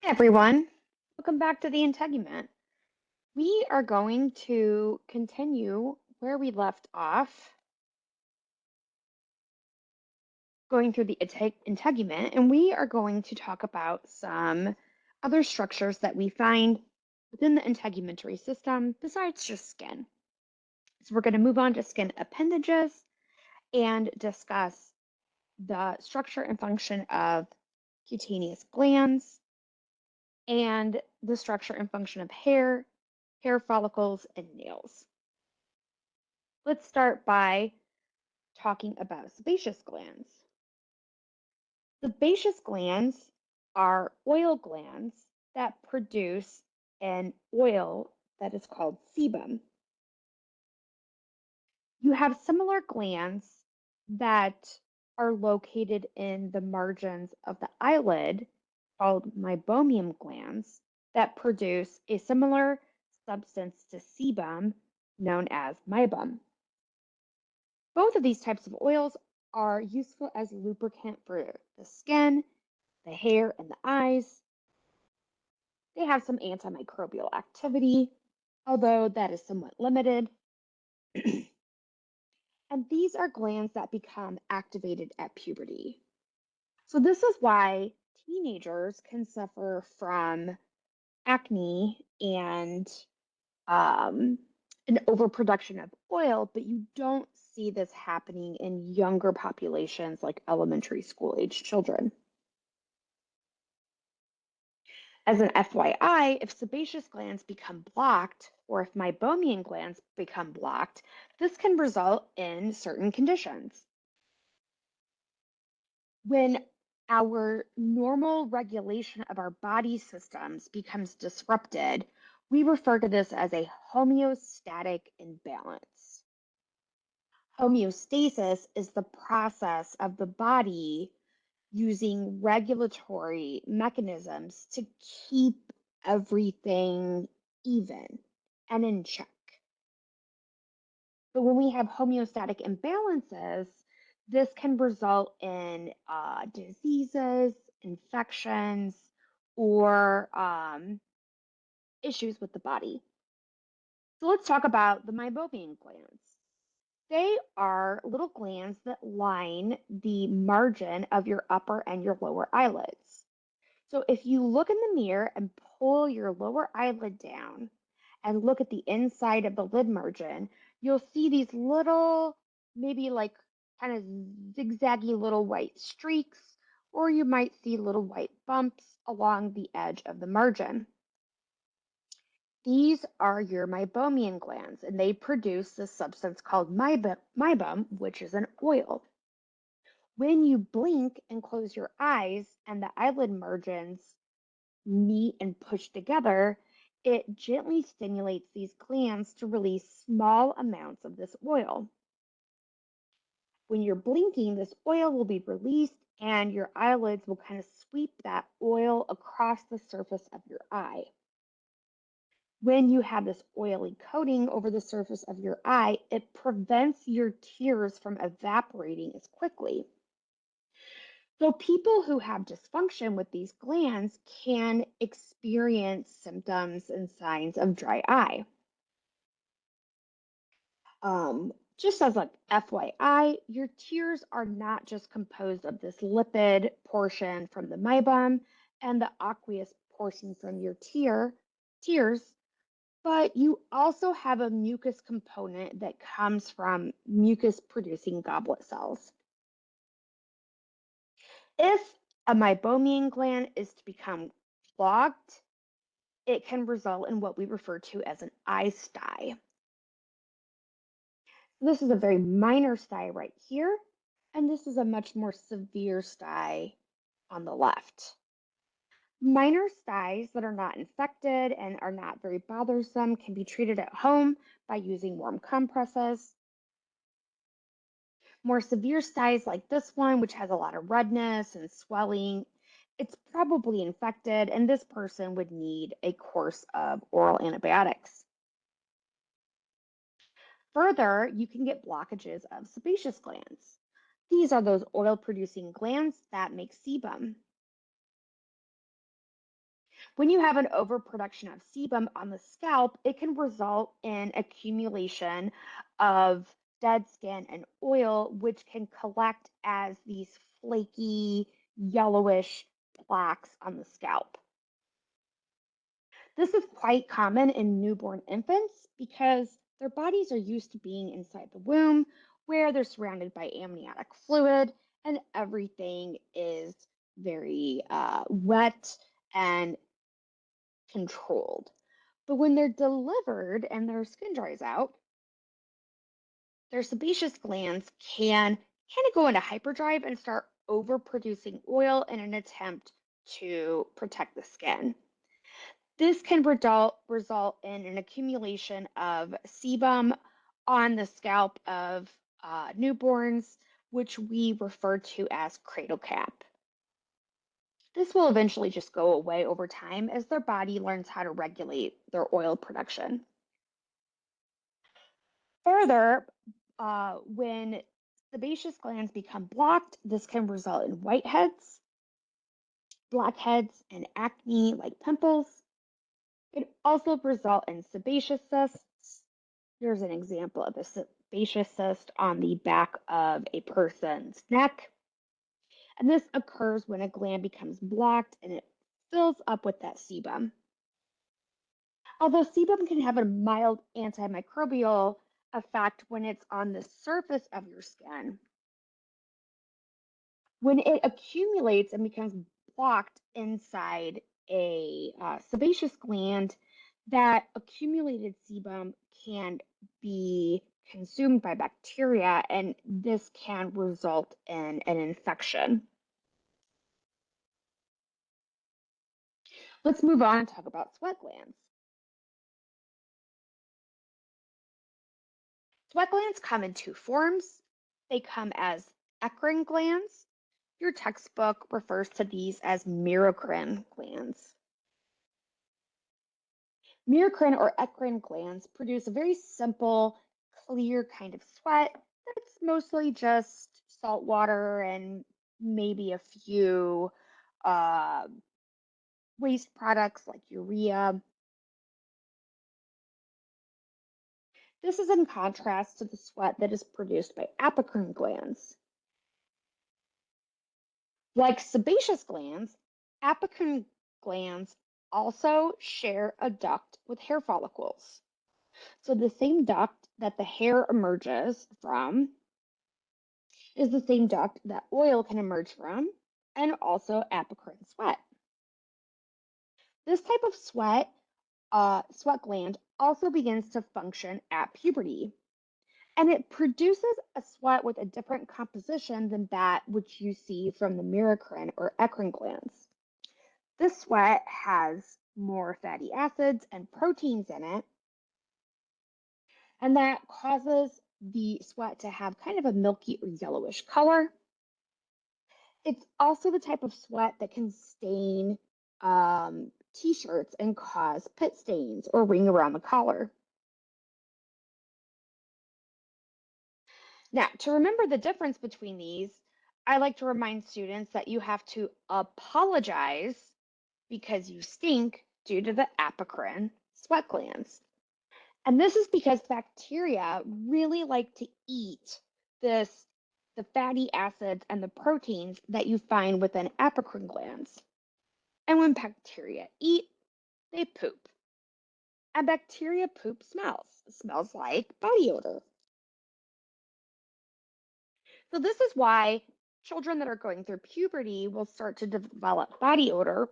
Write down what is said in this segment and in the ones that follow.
Hey everyone, welcome back to the Integument. We are going to continue where we left off, going through the integument, and we are going to talk about some other structures that we find within the integumentary system besides just skin. So we're going to move on to skin appendages and discuss the structure and function of cutaneous glands and the structure and function of hair, hair follicles, and nails. Let's start by talking about sebaceous glands. Sebaceous glands are oil glands that produce an oil that is called sebum. You have similar glands that are located in the margins of the eyelid called meibomian glands that produce a similar substance to sebum known as meibum. Both of these types of oils are useful as lubricant for the skin, the hair, and the eyes. They have some antimicrobial activity, although that is somewhat limited. And these are glands that become activated at puberty. So, this is why teenagers can suffer from acne and um, an overproduction of oil, but you don't see this happening in younger populations like elementary school age children. As an FYI, if sebaceous glands become blocked or if meibomian glands become blocked, this can result in certain conditions. When our normal regulation of our body systems becomes disrupted, we refer to this as a homeostatic imbalance. Homeostasis is the process of the body using regulatory mechanisms to keep everything even and in check. But when we have homeostatic imbalances, this can result in diseases, infections, or issues with the body. So let's talk about the meibomian glands. They are little glands that line the margin of your upper and your lower eyelids. So if you look in the mirror and pull your lower eyelid down and look at the inside of the lid margin, you'll see these little, maybe like kind of zigzaggy little white streaks, or you might see little white bumps along the edge of the margin. These are your meibomian glands, and they produce this substance called meibum, which is an oil. When you blink and close your eyes and the eyelid margins meet and push together, it gently stimulates these glands to release small amounts of this oil. When you're blinking, this oil will be released and your eyelids will kind of sweep that oil across the surface of your eye. When you have this oily coating over the surface of your eye, it prevents your tears from evaporating as quickly. So, people who have dysfunction with these glands can experience symptoms and signs of dry eye. Just as like FYI, your tears are not just composed of this lipid portion from the meibum and the aqueous portion from your tears, but you also have a mucus component that comes from mucus producing goblet cells. If a meibomian gland is to become clogged, it can result in what we refer to as an eye sty. This is a very minor sty right here, and this is a much more severe sty on the left. Minor styes that are not infected and are not very bothersome can be treated at home by using warm compresses. More severe styes like this one, which has a lot of redness and swelling, it's probably infected, and this person would need a course of oral antibiotics. Further, you can get blockages of sebaceous glands. These are those oil producing glands that make sebum. When you have an overproduction of sebum on the scalp, it can result in accumulation of dead skin and oil, which can collect as these flaky, yellowish plaques on the scalp. This is quite common in newborn infants because their bodies are used to being inside the womb where they're surrounded by amniotic fluid and everything is very wet and controlled. But when they're delivered and their skin dries out, their sebaceous glands can kind of go into hyperdrive and start overproducing oil in an attempt to protect the skin. This can result in an accumulation of sebum on the scalp of newborns, which we refer to as cradle cap. This will eventually just go away over time as their body learns how to regulate their oil production. Further, when sebaceous glands become blocked, this can result in whiteheads, blackheads, and acne like pimples. It also result in sebaceous cysts. Here's an example of a sebaceous cyst on the back of a person's neck. And this occurs when a gland becomes blocked and it fills up with that sebum. Although sebum can have a mild antimicrobial effect when it's on the surface of your skin, when it accumulates and becomes blocked inside a sebaceous gland, that accumulated sebum can be consumed by bacteria, and this can result in an infection. Let's move on and talk about sweat glands. Sweat glands come in two forms. They come as eccrine glands. Your textbook refers to these as merocrine glands. Merocrine or eccrine glands produce a very simple, clear kind of sweat that's mostly just salt water and maybe a few uh, waste products like urea. This is in contrast to the sweat that is produced by apocrine glands. Like sebaceous glands, apocrine glands also share a duct with hair follicles. So the same duct that the hair emerges from is the same duct that oil can emerge from, and also apocrine sweat. This type of sweat gland also begins to function at puberty, and it produces a sweat with a different composition than that which you see from the merocrine or eccrine glands. This sweat has more fatty acids and proteins in it, and that causes the sweat to have kind of a milky or yellowish color. It's also the type of sweat that can stain t-shirts and cause pit stains or ring around the collar. Now, to remember the difference between these, I like to remind students that you have to apologize because you stink due to the apocrine sweat glands. And this is because bacteria really like to eat the fatty acids and the proteins that you find within apocrine glands. And when bacteria eat, they poop. And bacteria poop smells. It smells like body odor. So this is why children that are going through puberty will start to develop body odor.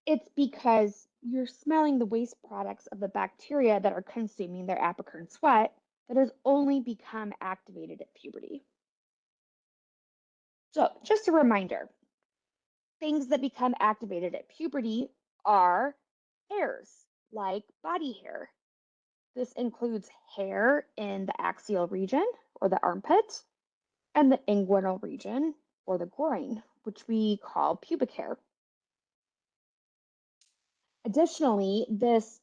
It's because you're smelling the waste products of the bacteria that are consuming their apocrine sweat that has only become activated at puberty. So just a reminder, things that become activated at puberty are hairs, like body hair. This includes hair in the axial region or the armpit and the inguinal region or the groin, which we call pubic hair. Additionally, this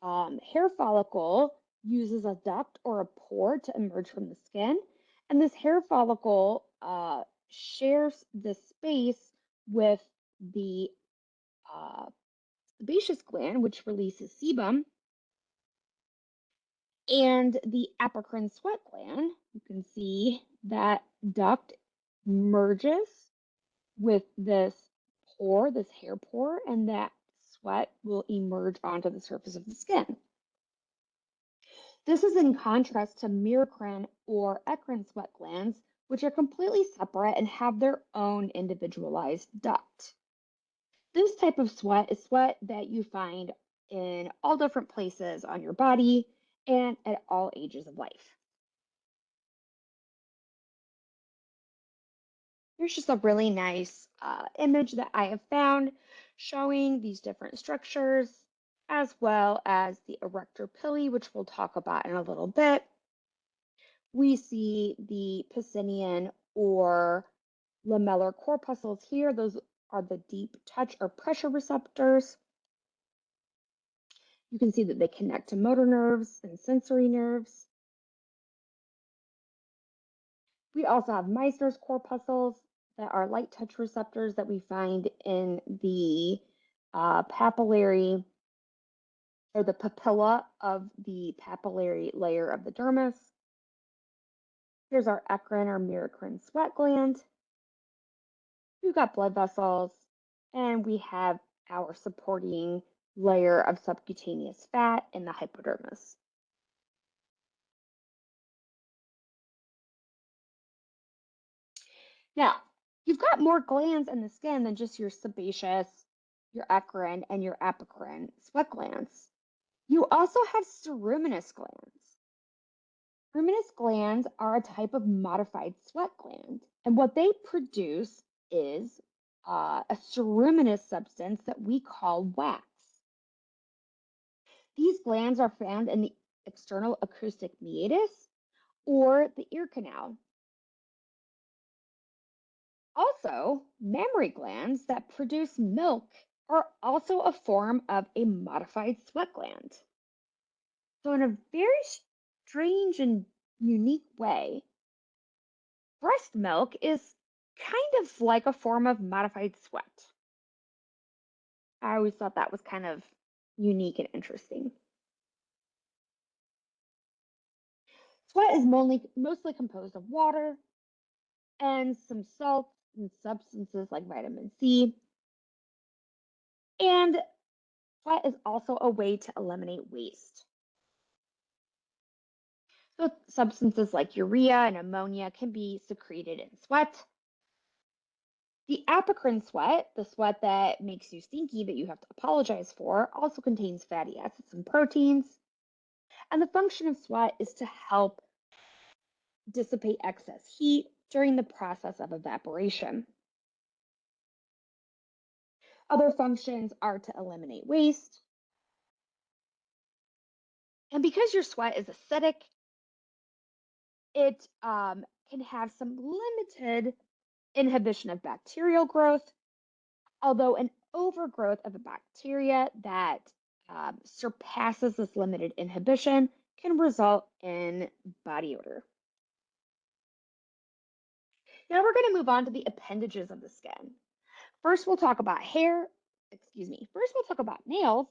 hair follicle uses a duct or a pore to emerge from the skin, and this hair follicle shares the space with the sebaceous gland, which releases sebum, and the apocrine sweat gland. You can see that duct merges with this pore, this hair pore, and that sweat will emerge onto the surface of the skin. This is in contrast to merocrine or eccrine sweat glands, which are completely separate and have their own individualized duct. This type of sweat is sweat that you find in all different places on your body and at all ages of life. Here's just a really nice image that I have found showing these different structures, as well as the erector pili, which we'll talk about in a little bit. We see the Pacinian or lamellar corpuscles here. Those are the deep touch or pressure receptors. You can see that they connect to motor nerves and sensory nerves. We also have Meissner's corpuscles that are light touch receptors that we find in the papillary or the papilla of the papillary layer of the dermis. Here's our eccrine or merocrine sweat gland. We've got blood vessels, and we have our supporting layer of subcutaneous fat in the hypodermis. Now, you've got more glands in the skin than just your sebaceous, your eccrine, and your apocrine sweat glands. You also have ceruminous glands. Ceruminous glands are a type of modified sweat gland, and what they produce is a ceruminous substance that we call wax. These glands are found in the external acoustic meatus or the ear canal. Also, mammary glands that produce milk are also a form of a modified sweat gland. So, in a very strange and unique way, breast milk is kind of like a form of modified sweat. I always thought that was kind of unique and interesting. Sweat is mostly composed of water and some salts and substances like vitamin C. And sweat is also a way to eliminate waste. So substances like urea and ammonia can be secreted in sweat. The apocrine sweat, the sweat that makes you stinky that you have to apologize for, also contains fatty acids and proteins. And the function of sweat is to help dissipate excess heat during the process of evaporation. Other functions are to eliminate waste. And because your sweat is acidic, it can have some limited inhibition of bacterial growth, although an overgrowth of a bacteria that surpasses this limited inhibition can result in body odor. Now we're going to move on to the appendages of the skin. First, we'll talk about hair. Excuse me. First, we'll talk about nails,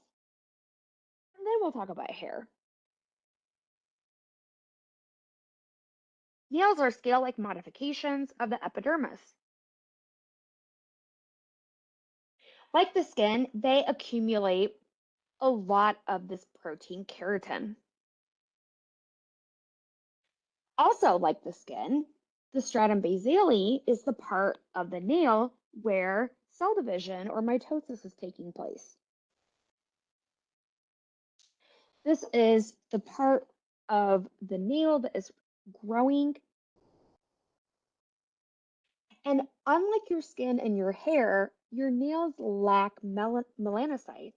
and then we'll talk about hair. Nails are scale-like modifications of the epidermis. Like the skin, they accumulate a lot of this protein keratin. Also, like the skin, the stratum basale is the part of the nail where cell division or mitosis is taking place. This is the part of the nail that is growing. And unlike your skin and your hair, your nails lack melanocytes.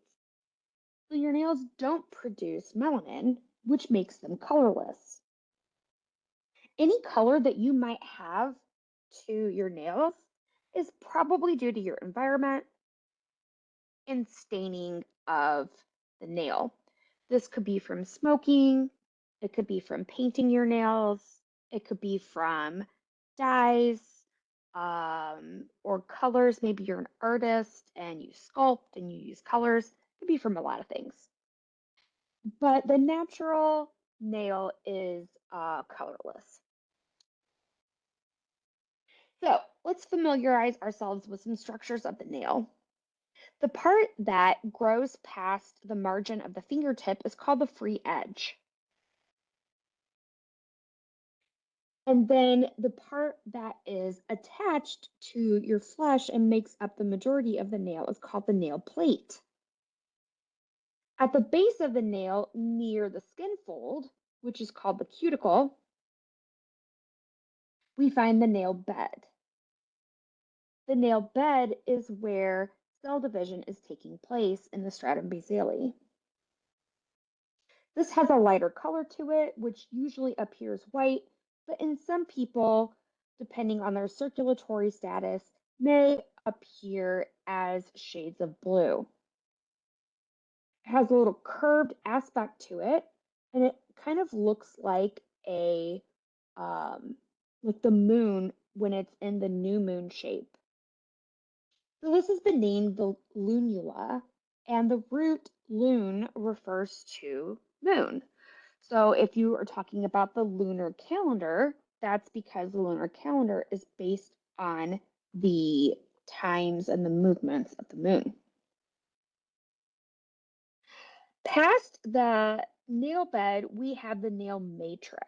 So your nails don't produce melanin, which makes them colorless. Any color that you might have to your nails is probably due to your environment and staining of the nail. This could be from smoking, it could be from painting your nails, it could be from dyes or colors. Maybe you're an artist and you sculpt and you use colors. Could be from a lot of things. But the natural nail is colorless. So let's familiarize ourselves with some structures of the nail. The part that grows past the margin of the fingertip is called the free edge. And then the part that is attached to your flesh and makes up the majority of the nail is called the nail plate. At the base of the nail near the skin fold, which is called the cuticle, we find the nail bed. The nail bed is where cell division is taking place in the stratum basale. This has a lighter color to it, which usually appears white, but in some people, depending on their circulatory status, may appear as shades of blue. It has a little curved aspect to it, and it kind of looks like the moon when it's in the new moon shape. So this has been named the lunula, and the root lun refers to moon. So if you are talking about the lunar calendar, that's because the lunar calendar is based on the times and the movements of the moon. Past the nail bed, we have the nail matrix.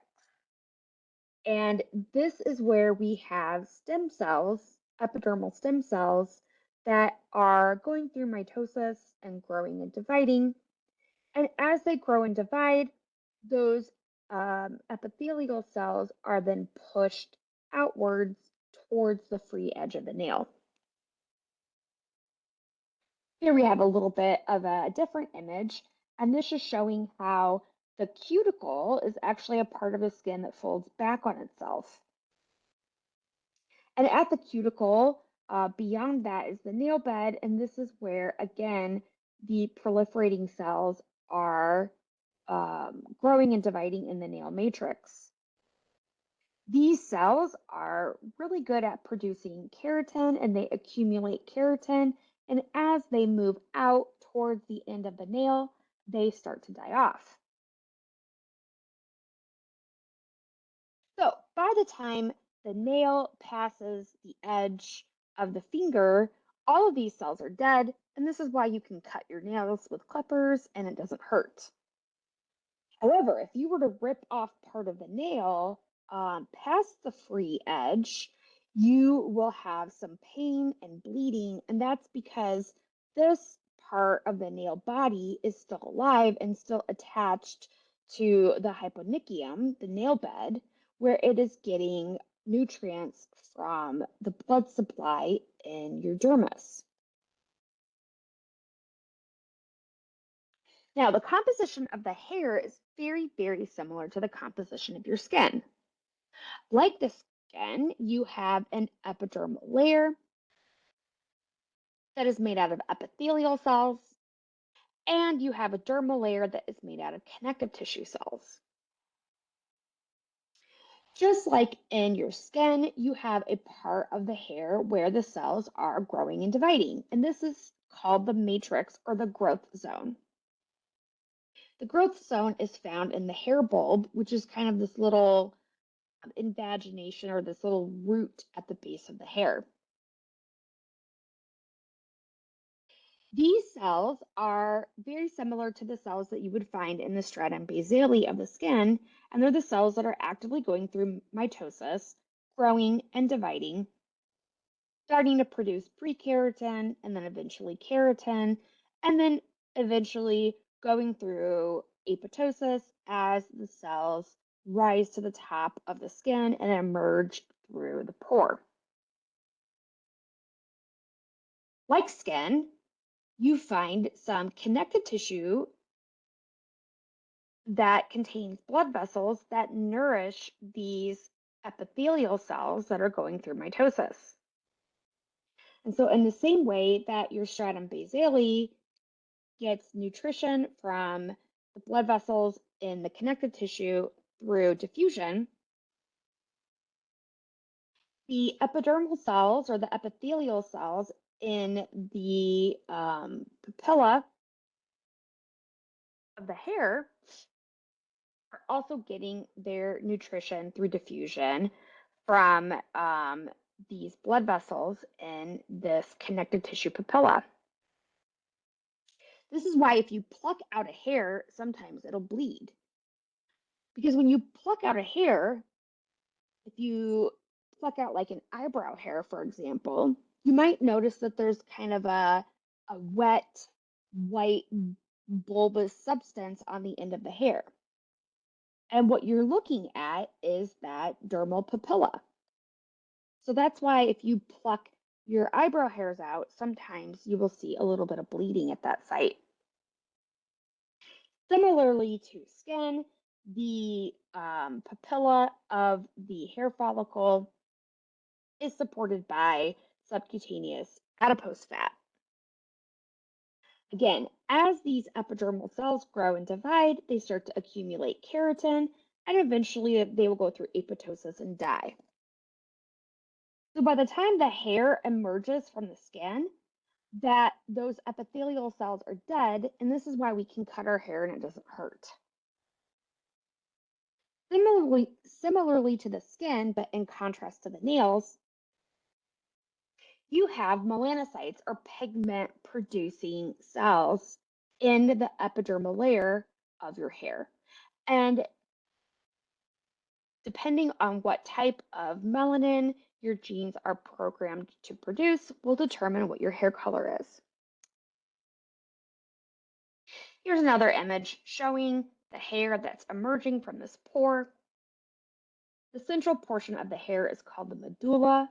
And this is where we have stem cells, epidermal stem cells, that are going through mitosis and growing and dividing. And as they grow and divide, those epithelial cells are then pushed outwards towards the free edge of the nail. Here we have a little bit of a different image, and this is showing how the cuticle is actually a part of the skin that folds back on itself. And at the cuticle, beyond that is the nail bed, and this is where, again, the proliferating cells are growing and dividing in the nail matrix. These cells are really good at producing keratin, and they accumulate keratin, and as they move out towards the end of the nail, they start to die off. So by the time the nail passes the edge of the finger, all of these cells are dead, and this is why you can cut your nails with clippers and it doesn't hurt. However, if you were to rip off part of the nail past the free edge, you will have some pain and bleeding, and that's because this part of the nail body is still alive and still attached to the hyponychium, the nail bed, where it is getting nutrients from the blood supply in your dermis. Now, the composition of the hair is very, very similar to the composition of your skin. Like the skin, you have an epidermal layer that is made out of epithelial cells, and you have a dermal layer that is made out of connective tissue cells. Just like in your skin, you have a part of the hair where the cells are growing and dividing, and this is called the matrix or the growth zone. The growth zone is found in the hair bulb, which is kind of this little invagination or this little root at the base of the hair. These cells are very similar to the cells that you would find in the stratum basale of the skin, and they're the cells that are actively going through mitosis, growing and dividing, starting to produce pre-keratin and then eventually keratin, and then eventually going through apoptosis as the cells rise to the top of the skin and emerge through the pore. Like skin, you find some connective tissue that contains blood vessels that nourish these epithelial cells that are going through mitosis. And so, in the same way that your stratum basale gets nutrition from the blood vessels in the connective tissue through diffusion, the epidermal cells or the epithelial cells in the papilla of the hair are also getting their nutrition through diffusion from these blood vessels in this connective tissue papilla. This is why if you pluck out a hair, sometimes it'll bleed. Because when you pluck out a hair, if you pluck out like an eyebrow hair, for example, you might notice that there's kind of a wet, white, bulbous substance on the end of the hair. And what you're looking at is that dermal papilla. So that's why if you pluck your eyebrow hairs out, sometimes you will see a little bit of bleeding at that site. Similarly to skin, the papilla of the hair follicle is supported by subcutaneous adipose fat. Again, as these epidermal cells grow and divide, they start to accumulate keratin, and eventually they will go through apoptosis and die. So by the time the hair emerges from the skin, that those epithelial cells are dead, and this is why we can cut our hair and it doesn't hurt. Similarly to the skin, but in contrast to the nails, you have melanocytes or pigment producing cells in the epidermal layer of your hair. And depending on what type of melanin your genes are programmed to produce will determine what your hair color is. Here's another image showing the hair that's emerging from this pore. The central portion of the hair is called the medulla.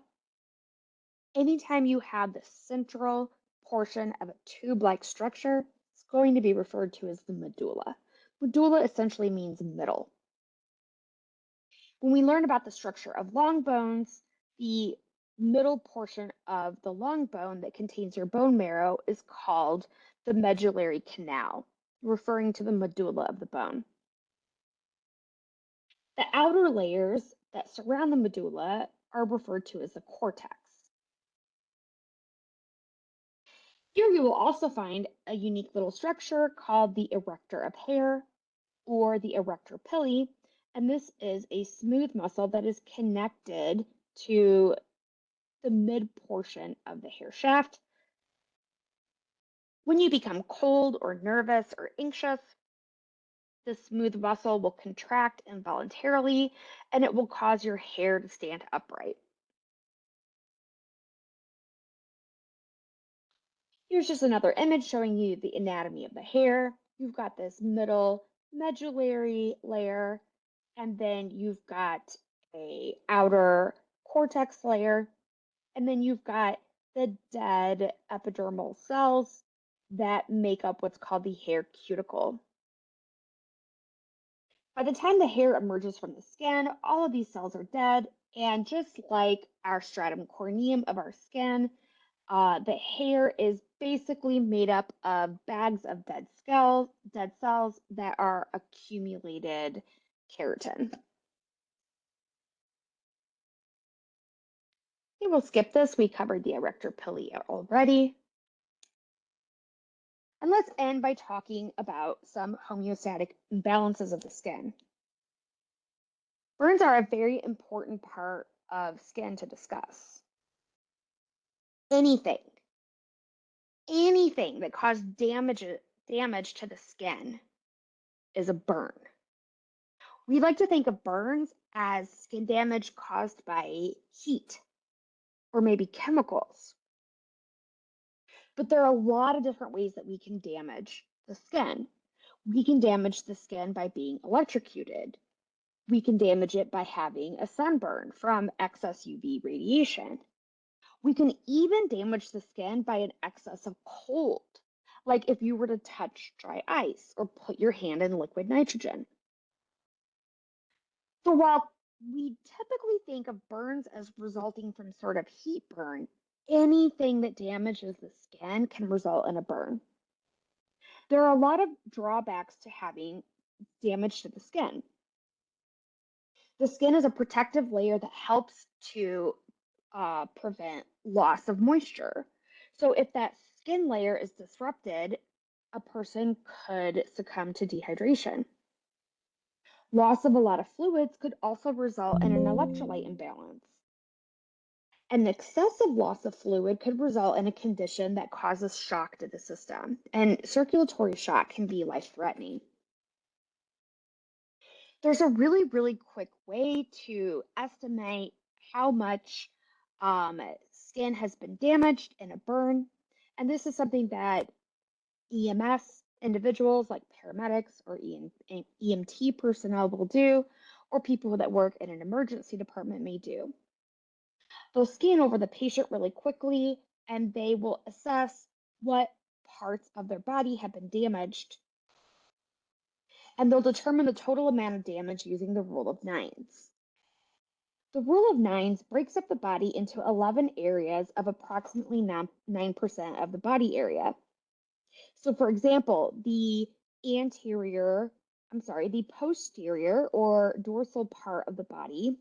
Anytime you have the central portion of a tube-like structure, it's going to be referred to as the medulla. Medulla essentially means middle. When we learn about the structure of long bones, the middle portion of the long bone that contains your bone marrow is called the medullary canal, referring to the medulla of the bone. The outer layers that surround the medulla are referred to as the cortex. Here you will also find a unique little structure called the erector of hair or the erector pili, and this is a smooth muscle that is connected to the mid portion of the hair shaft. When you become cold or nervous or anxious, the smooth muscle will contract involuntarily and it will cause your hair to stand upright. Here's just another image showing you the anatomy of the hair. You've got this middle medullary layer, and then you've got a outer cortex layer, and then you've got the dead epidermal cells that make up what's called the hair cuticle. By the time the hair emerges from the skin, all of these cells are dead, and just like our stratum corneum of our skin, the hair is basically made up of bags of dead cells that are accumulated keratin. Okay, we'll skip this. We covered the erector pili already. And let's end by talking about some homeostatic imbalances of the skin. Burns are a very important part of skin to discuss. Anything, anything that causes damage to the skin is a burn. We like to think of burns as skin damage caused by heat or maybe chemicals. But there are a lot of different ways that we can damage the skin. We can damage the skin by being electrocuted. We can damage it by having a sunburn from excess UV radiation. We can even damage the skin by an excess of cold, like if you were to touch dry ice or put your hand in liquid nitrogen. So while we typically think of burns as resulting from sort of heat burn, anything that damages the skin can result in a burn. There are a lot of drawbacks to having damage to the skin. The skin is a protective layer that helps to prevent loss of moisture. So if that skin layer is disrupted, a person could succumb to dehydration. Loss of a lot of fluids could also result in an electrolyte imbalance. An excessive loss of fluid could result in a condition that causes shock to the system, and circulatory shock can be life-threatening. There's a really, really quick way to estimate how much skin has been damaged in a burn. And this is something that EMS individuals like paramedics or EMT personnel will do, or people that work in an emergency department may do. They'll scan over the patient really quickly and they will assess what parts of their body have been damaged, and they'll determine the total amount of damage using the rule of nines. The rule of nines breaks up the body into 11 areas of approximately 9% of the body area. So, for example, the posterior or dorsal part of the body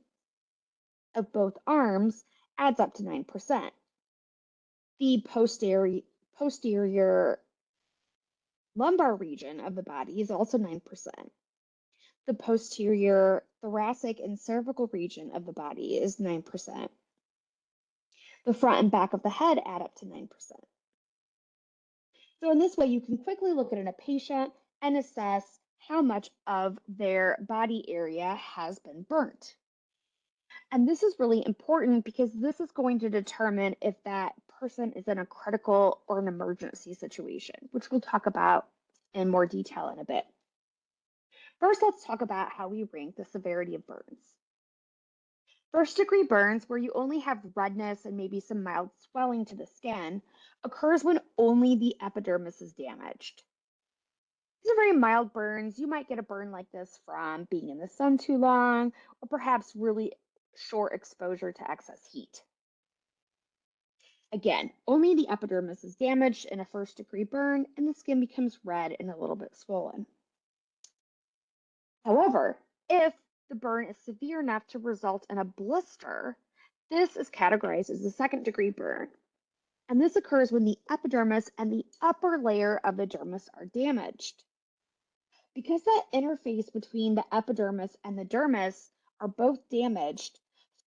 of both arms adds up to 9%. The posterior lumbar region of the body is also 9%. The posterior thoracic and cervical region of the body is 9%. The front and back of the head add up to 9%. So in this way, you can quickly look at a patient and assess how much of their body area has been burnt. And this is really important because this is going to determine if that person is in a critical or an emergency situation, which we'll talk about in more detail in a bit. First, let's talk about how we rank the severity of burns. First degree burns, where you only have redness and maybe some mild swelling to the skin, occurs when only the epidermis is damaged. These are very mild burns. You might get a burn like this from being in the sun too long, or perhaps really short exposure to excess heat. Again, only the epidermis is damaged in a first degree burn, and the skin becomes red and a little bit swollen. However, if the burn is severe enough to result in a blister, this is categorized as a second degree burn. And this occurs when the epidermis and the upper layer of the dermis are damaged. Because that interface between the epidermis and the dermis are both damaged,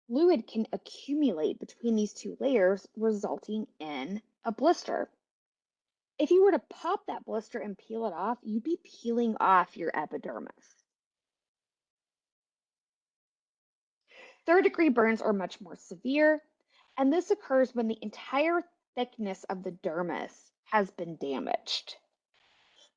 fluid can accumulate between these two layers, resulting in a blister. If you were to pop that blister and peel it off, you'd be peeling off your epidermis. Third degree burns are much more severe, and this occurs when the entire thickness of the dermis has been damaged.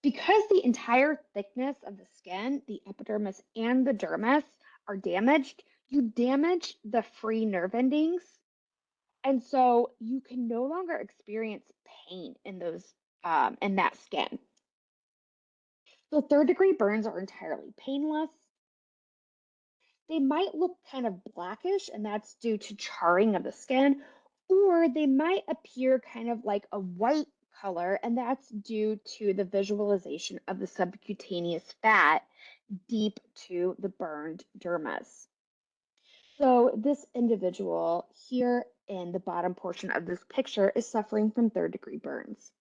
Because the entire thickness of the skin, the epidermis and the dermis, are damaged, you damage the free nerve endings, and so you can no longer experience pain in those in that skin. So third degree burns are entirely painless. They might look kind of blackish, and that's due to charring of the skin, or they might appear kind of like a white color, and that's due to the visualization of the subcutaneous fat deep to the burned dermis. So this individual here in the bottom portion of this picture is suffering from third degree burns.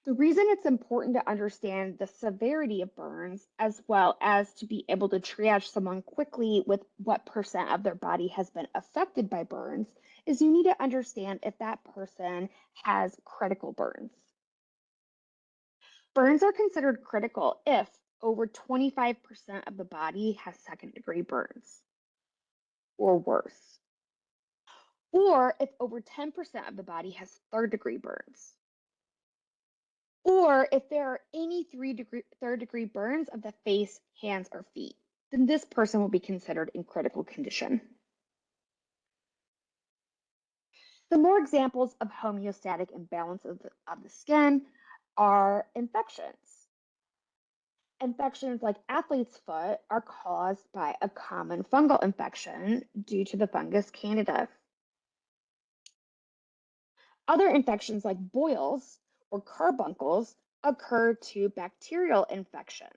The reason it's important to understand the severity of burns, as well as to be able to triage someone quickly with what percent of their body has been affected by burns, is you need to understand if that person has critical burns. Burns are considered critical if over 25% of the body has second degree burns or worse, or if over 10% of the body has third degree burns, or if there are any third degree burns of the face, hands, or feet, then this person will be considered in critical condition. Some more examples of homeostatic imbalances of the skin are infections. Infections like athlete's foot are caused by a common fungal infection due to the fungus Candida. Other infections like boils or carbuncles occur to bacterial infections.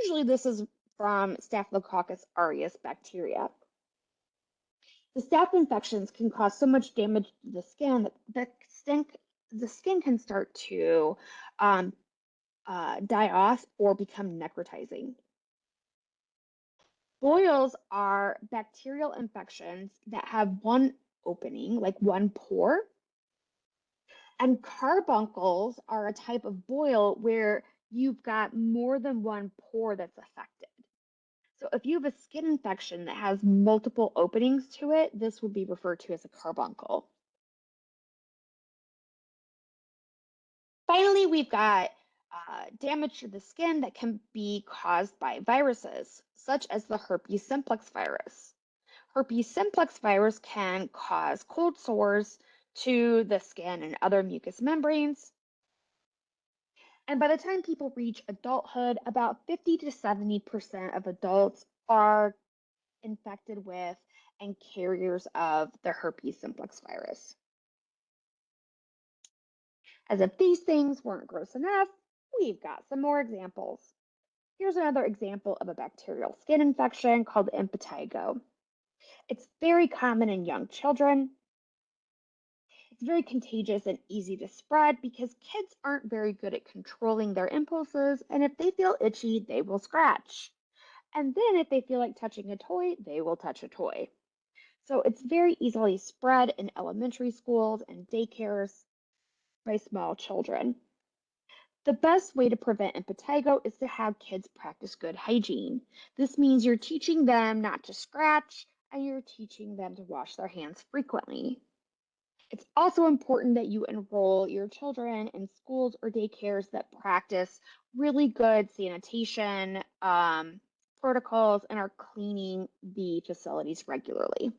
Usually this is from Staphylococcus aureus bacteria. The staph infections can cause so much damage to the skin that the skin can start to um, die off or become necrotizing. Boils are bacterial infections that have one opening, like one pore, and carbuncles are a type of boil where you've got more than one pore that's affected. So if you have a skin infection that has multiple openings to it, this would be referred to as a carbuncle. Finally, we've got damage to the skin that can be caused by viruses, such as the herpes simplex virus. Herpes simplex virus can cause cold sores to the skin and other mucous membranes. And by the time people reach adulthood, about 50 to 70% of adults are infected with and carriers of the herpes simplex virus. As if these things weren't gross enough, we've got some more examples. Here's another example of a bacterial skin infection called impetigo. It's very common in young children. It's very contagious and easy to spread because kids aren't very good at controlling their impulses, and if they feel itchy, they will scratch. And then if they feel like touching a toy, they will touch a toy. So it's very easily spread in elementary schools and daycares by small children. The best way to prevent impetigo is to have kids practice good hygiene. This means you're teaching them not to scratch and you're teaching them to wash their hands frequently. It's also important that you enroll your children in schools or daycares that practice really good sanitation protocols and are cleaning the facilities regularly.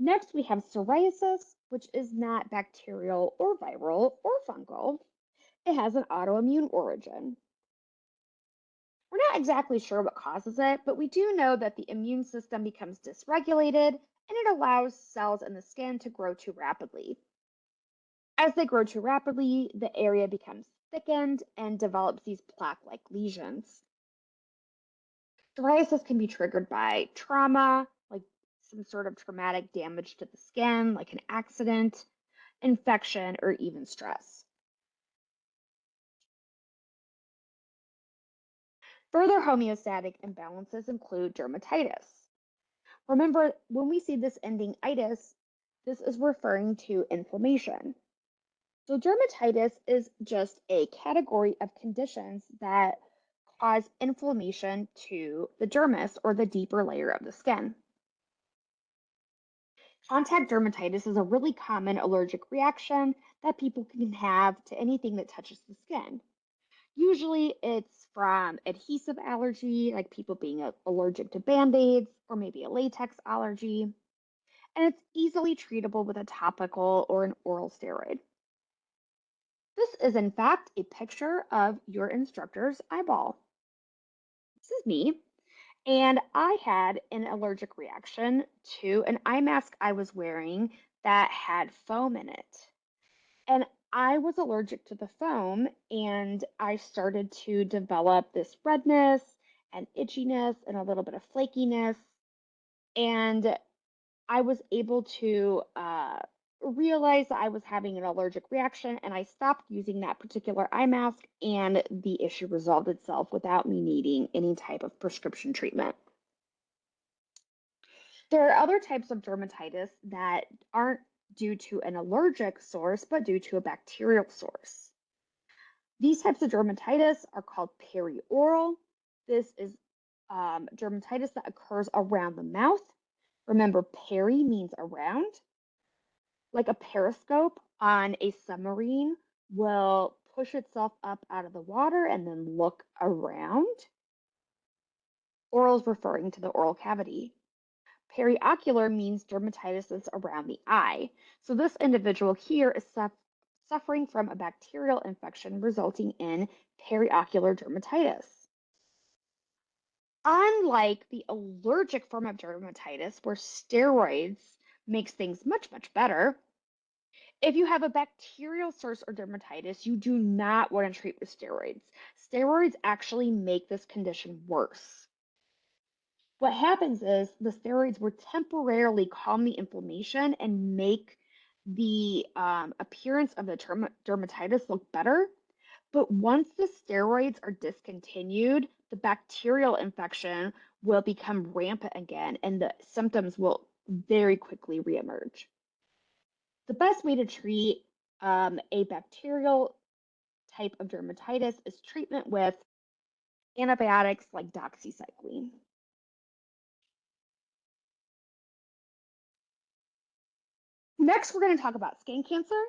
Next, we have psoriasis, which is not bacterial or viral or fungal. It has an autoimmune origin. We're not exactly sure what causes it, but we do know that the immune system becomes dysregulated and it allows cells in the skin to grow too rapidly. As they grow too rapidly, the area becomes thickened and develops these plaque-like lesions. Psoriasis can be triggered by trauma, like some sort of traumatic damage to the skin, like an accident, infection, or even stress. Further homeostatic imbalances include dermatitis. Remember, when we see this ending itis, this is referring to inflammation. So, dermatitis is just a category of conditions that cause inflammation to the dermis or the deeper layer of the skin. Contact dermatitis is a really common allergic reaction that people can have to anything that touches the skin. Usually it's from adhesive allergy, like people being allergic to band-aids, or maybe a latex allergy. And it's easily treatable with a topical or an oral steroid. This is in fact a picture of your instructor's eyeball. This is me. And I had an allergic reaction to an eye mask I was wearing that had foam in it. And I was allergic to the foam, and I started to develop this redness and itchiness and a little bit of flakiness. And I was able to realize that I was having an allergic reaction, and I stopped using that particular eye mask, and the issue resolved itself without me needing any type of prescription treatment. There are other types of dermatitis that aren't due to an allergic source, but due to a bacterial source. These types of dermatitis are called perioral. This is dermatitis that occurs around the mouth. Remember, peri means around. Like a periscope on a submarine will push itself up out of the water and then look around. Oral is referring to the oral cavity. Periocular means dermatitis is around the eye. So this individual here is suffering from a bacterial infection resulting in periocular dermatitis. Unlike the allergic form of dermatitis, where steroids makes things much, much better, if you have a bacterial source or dermatitis, you do not want to treat with steroids. Steroids actually make this condition worse. What happens is the steroids will temporarily calm the inflammation and make the appearance of the dermatitis look better. But once the steroids are discontinued, the bacterial infection will become rampant again and the symptoms will very quickly reemerge. The best way to treat a bacterial type of dermatitis is treatment with antibiotics like doxycycline. Next, we're going to talk about skin cancer.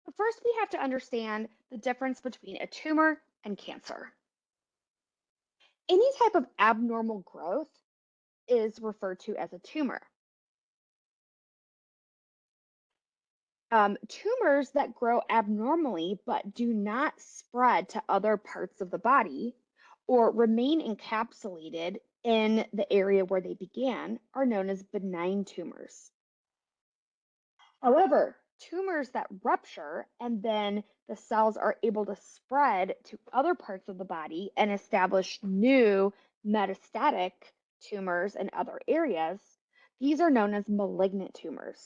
But first, we have to understand the difference between a tumor and cancer. Any type of abnormal growth is referred to as a tumor. Tumors that grow abnormally but do not spread to other parts of the body or remain encapsulated in the area where they began are known as benign tumors. However, tumors that rupture and then the cells are able to spread to other parts of the body and establish new metastatic tumors in other areas, these are known as malignant tumors.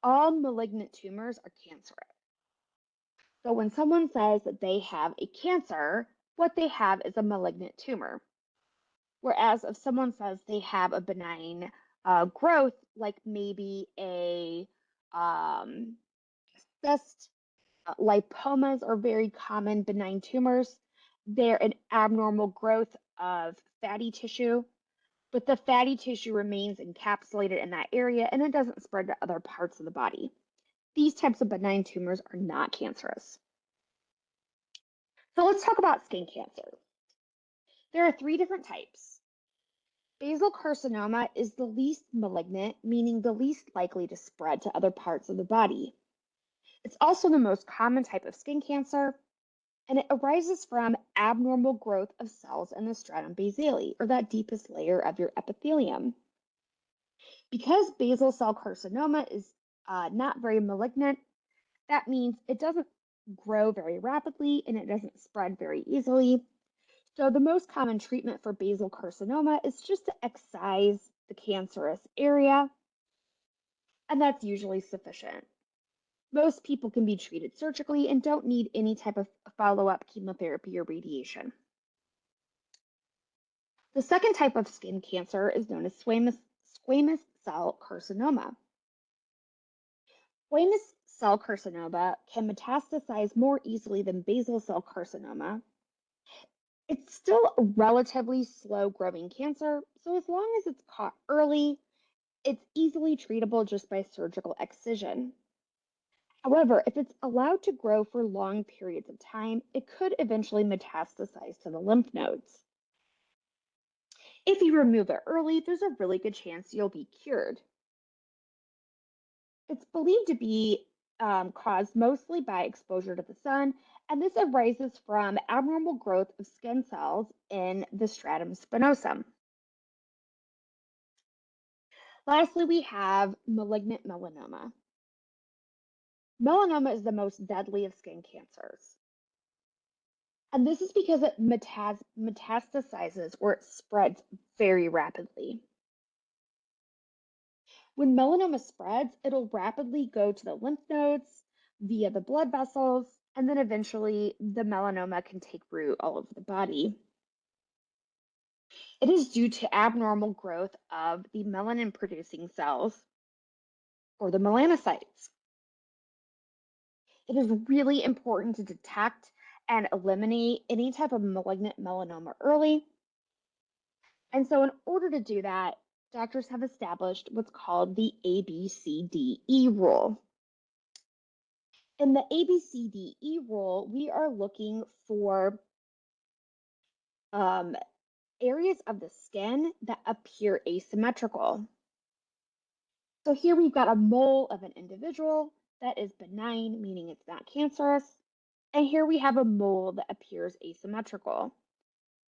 All malignant tumors are cancerous. So when someone says that they have a cancer, what they have is a malignant tumor. Whereas if someone says they have a benign growth, like maybe a cyst, lipomas are very common benign tumors. They're an abnormal growth of fatty tissue, but the fatty tissue remains encapsulated in that area and it doesn't spread to other parts of the body. These types of benign tumors are not cancerous. So let's talk about skin cancer. There are 3 different types. Basal carcinoma is the least malignant, meaning the least likely to spread to other parts of the body. It's also the most common type of skin cancer, and it arises from abnormal growth of cells in the stratum basale, or that deepest layer of your epithelium. Because basal cell carcinoma is not very malignant, that means it doesn't grow very rapidly and it doesn't spread very easily. So the most common treatment for basal carcinoma is just to excise the cancerous area, and that's usually sufficient. Most people can be treated surgically and don't need any type of follow-up chemotherapy or radiation. The second type of skin cancer is known as squamous cell carcinoma. Squamous cell carcinoma can metastasize more easily than basal cell carcinoma. It's still a relatively slow growing cancer, so as long as it's caught early, it's easily treatable just by surgical excision. However, if it's allowed to grow for long periods of time, it could eventually metastasize to the lymph nodes. If you remove it early, there's a really good chance you'll be cured. It's believed to be caused mostly by exposure to the sun, and this arises from abnormal growth of skin cells in the stratum spinosum. Lastly, we have malignant melanoma. Melanoma is the most deadly of skin cancers. And this is because it metastasizes or it spreads very rapidly. When melanoma spreads, it'll rapidly go to the lymph nodes via the blood vessels, and then eventually the melanoma can take root all over the body. It is due to abnormal growth of the melanin producing cells or the melanocytes. It is really important to detect and eliminate any type of malignant melanoma early. And so, in order to do that, doctors have established what's called the ABCDE rule. In the ABCDE rule, we are looking for areas of the skin that appear asymmetrical. So here we've got a mole of an individual that is benign, meaning it's not cancerous. And here we have a mole that appears asymmetrical.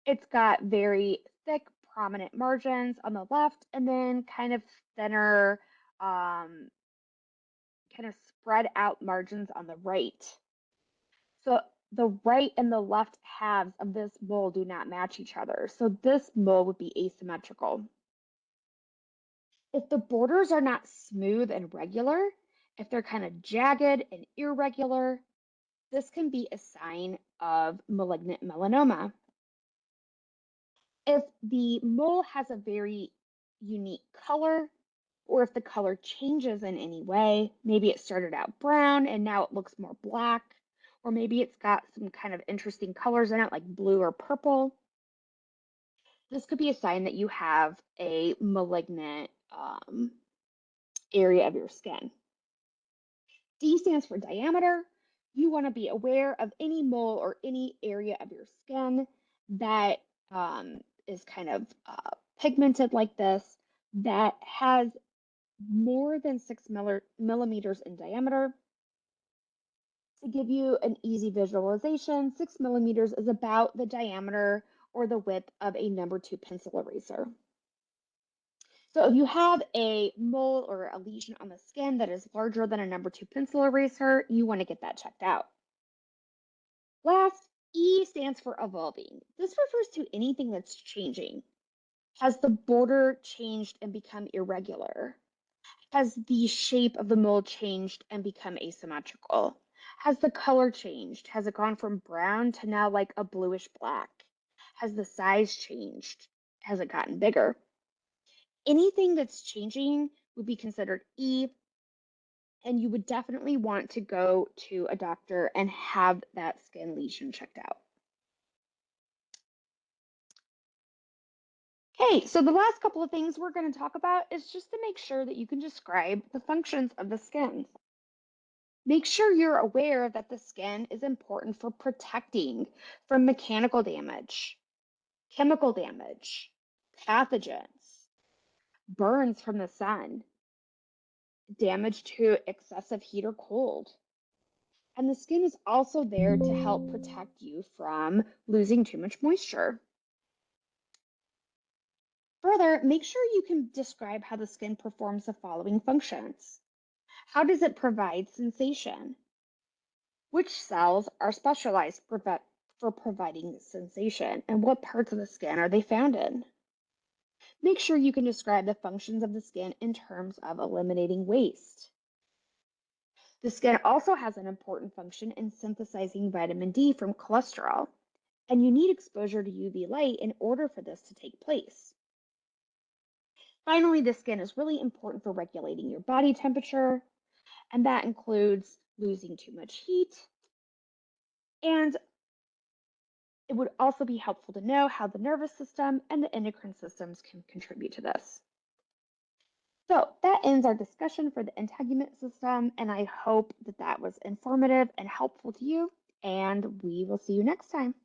It's got very thick, prominent margins on the left, and then kind of thinner, kind of spread out margins on the right. So the right and the left halves of this mole do not match each other. So this mole would be asymmetrical. If the borders are not smooth and regular, if they're kind of jagged and irregular, this can be a sign of malignant melanoma. If the mole has a very unique color, or if the color changes in any way, maybe it started out brown and now it looks more black, or maybe it's got some kind of interesting colors in it, like blue or purple, this could be a sign that you have a malignant area of your skin. D stands for diameter. You want to be aware of any mole or any area of your skin that is kind of pigmented like this, that has more than 6 millimeters in diameter. To give you an easy visualization, 6 millimeters is about the diameter or the width of a number 2 pencil eraser. So if you have a mole or a lesion on the skin that is larger than a number 2 pencil eraser, you want to get that checked out. Last, E stands for evolving. This refers to anything that's changing. Has the border changed and become irregular? Has the shape of the mold changed and become asymmetrical? Has the color changed? Has it gone from brown to now like a bluish black? Has the size changed? Has it gotten bigger? Anything that's changing would be considered E, and you would definitely want to go to a doctor and have that skin lesion checked out. Okay, so the last couple of things we're going to talk about is just to make sure that you can describe the functions of the skin. Make sure you're aware that the skin is important for protecting from mechanical damage, chemical damage, pathogens, burns from the sun, damage to excessive heat or cold. And the skin is also there to help protect you from losing too much moisture. Further, make sure you can describe how the skin performs the following functions. How does it provide sensation? Which cells are specialized for providing sensation, and what parts of the skin are they found in? Make sure you can describe the functions of the skin in terms of eliminating waste. The skin also has an important function in synthesizing vitamin D from cholesterol, and you need exposure to UV light in order for this to take place. Finally, the skin is really important for regulating your body temperature, and that includes losing too much heat. And it would also be helpful to know how the nervous system and the endocrine systems can contribute to this. So that ends our discussion for the integument system, and I hope that that was informative and helpful to you, and we will see you next time.